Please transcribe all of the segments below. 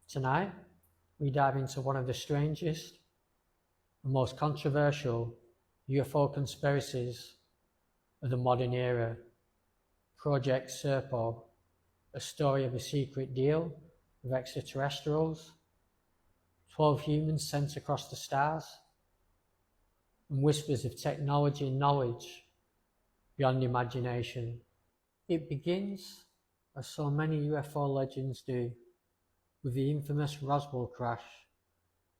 Tonight, we dive into one of the strangest and most controversial UFO conspiracies of the modern era, Project Serpo, a story of a secret deal with extraterrestrials, 12 humans sent across the stars, and whispers of technology and knowledge beyond imagination. It begins, as so many UFO legends do, with the infamous Roswell crash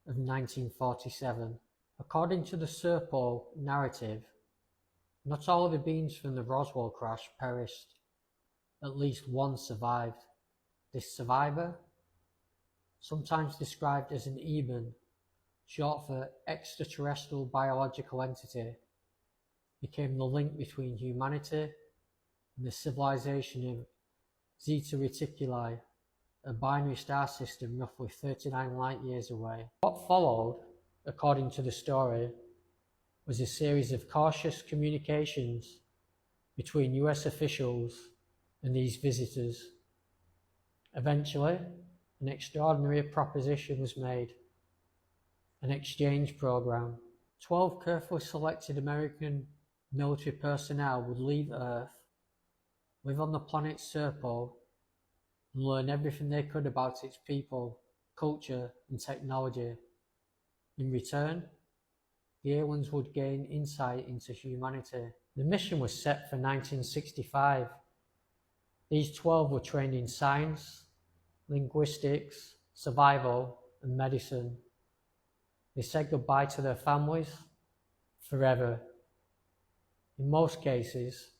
of 1947. According to the Serpo narrative, not all of the beings from the Roswell crash perished. At least one survived. This survivor, sometimes described as an EBEN, short for extraterrestrial biological entity, became the link between humanity and the civilization of Zeta Reticuli, a binary star system roughly 39 light years away. What followed, according to the story, was a series of cautious communications between US officials and these visitors. Eventually, an extraordinary proposition was made, an exchange program. 12 carefully selected American military personnel would leave Earth, live on the planet Serpo, and learn everything they could about its people, culture, and technology. In return, the aliens would gain insight into humanity. The mission was set for 1965. These 12 were trained in science, linguistics, survival, and medicine. They said goodbye to their families forever. In most cases,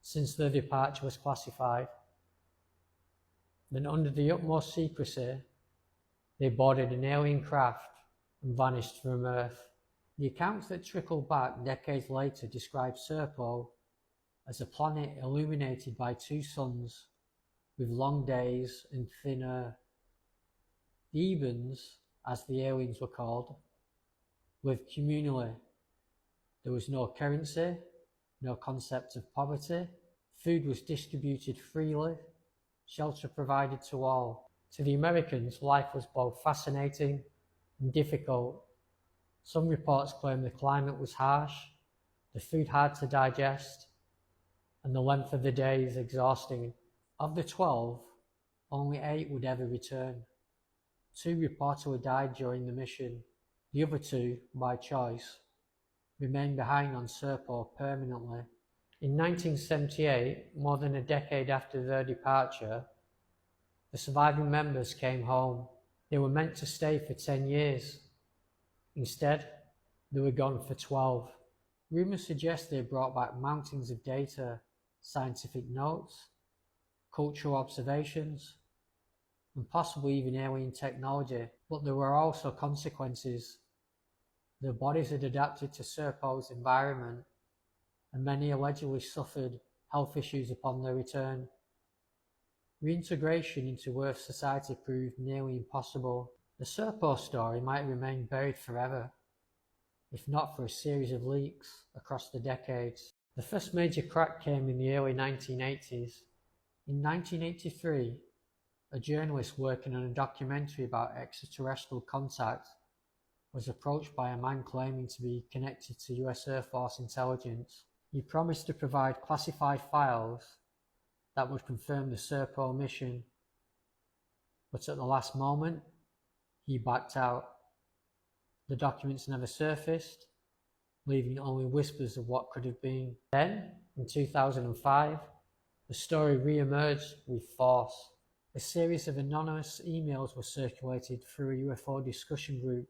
since their departure was classified, then under the utmost secrecy, they boarded an alien craft and vanished from Earth. The accounts that trickle back decades later describe Serpo as a planet illuminated by two suns with long days and thin air. The EBENs, as the aliens were called, lived communally. There was no currency, no concept of poverty. Food was distributed freely, shelter provided to all. To the Americans, life was both fascinating and difficult. Some reports claim the climate was harsh, the food hard to digest, and the length of the days exhausting. Of the 12, only 8 would ever return. 2 reportedly died during the mission. The other 2, by choice, remained behind on Serpo permanently. In 1978, more than a decade after their departure, the surviving members came home. They were meant to stay for 10 years. Instead, they were gone for 12. Rumours suggest they brought back mountains of data, scientific notes, cultural observations, and possibly even alien technology. But there were also consequences. Their bodies had adapted to Serpo's environment, and many allegedly suffered health issues upon their return. Reintegration into Earth society proved nearly impossible. The Serpo story might remain buried forever, if not for a series of leaks across the decades. The first major crack came in the early 1980s. In 1983, a journalist working on a documentary about extraterrestrial contact was approached by a man claiming to be connected to US Air Force intelligence. He promised to provide classified files that would confirm the Serpo mission, but at the last moment, he backed out. The documents never surfaced, leaving only whispers of what could have been. Then, in 2005, the story re-emerged with force. A series of anonymous emails were circulated through a UFO discussion group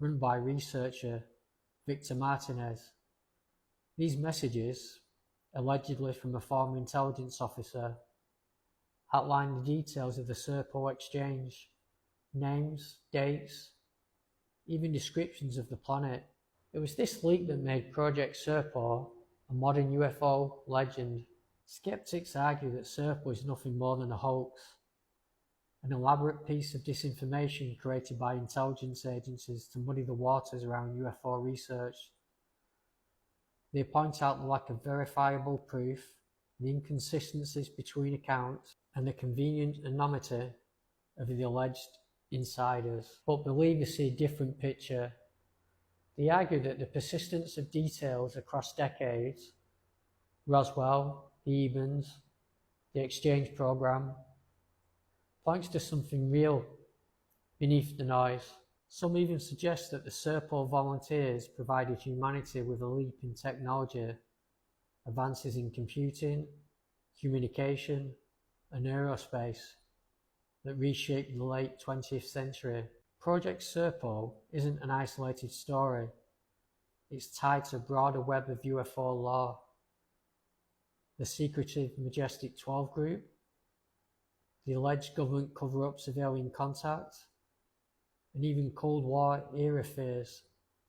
run by researcher Victor Martinez. These messages, allegedly from a former intelligence officer, outlined the details of the Serpo exchange, names, dates, even descriptions of the planet. It was this leak that made Project Serpo a modern UFO legend. Skeptics argue that Serpo is nothing more than a hoax, an elaborate piece of disinformation created by intelligence agencies to muddy the waters around UFO research. They point out the lack of verifiable proof, the inconsistencies between accounts, and the convenient anonymity of the alleged insiders. But believers see a different picture. They argue that the persistence of details across decades, Roswell, the Evans, the exchange program, points to something real beneath the noise. Some even suggest that the Serpo volunteers provided humanity with a leap in technology, advances in computing, communication, and aerospace that reshaped the late 20th century. Project Serpo isn't an isolated story. It's tied to a broader web of UFO lore. The secretive Majestic 12 group, the alleged government cover-ups of alien contact, and even Cold War era fears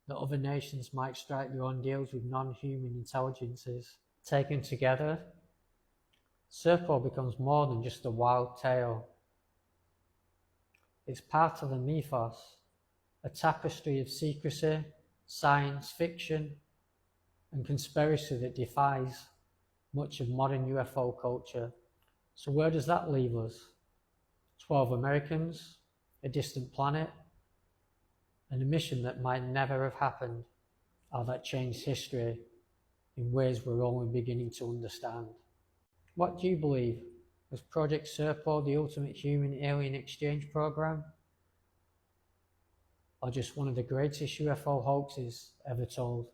that other nations might strike their own deals with non-human intelligences. Taken together, Serpo becomes more than just a wild tale. It's part of a mythos, a tapestry of secrecy, science fiction, and conspiracy that defies much of modern UFO culture. So where does that leave us? 12 Americans, a distant planet, and a mission that might never have happened, or that changed history in ways we're only beginning to understand. What do you believe? Was Project Serpo the ultimate human-alien exchange program? Or just one of the greatest UFO hoaxes ever told?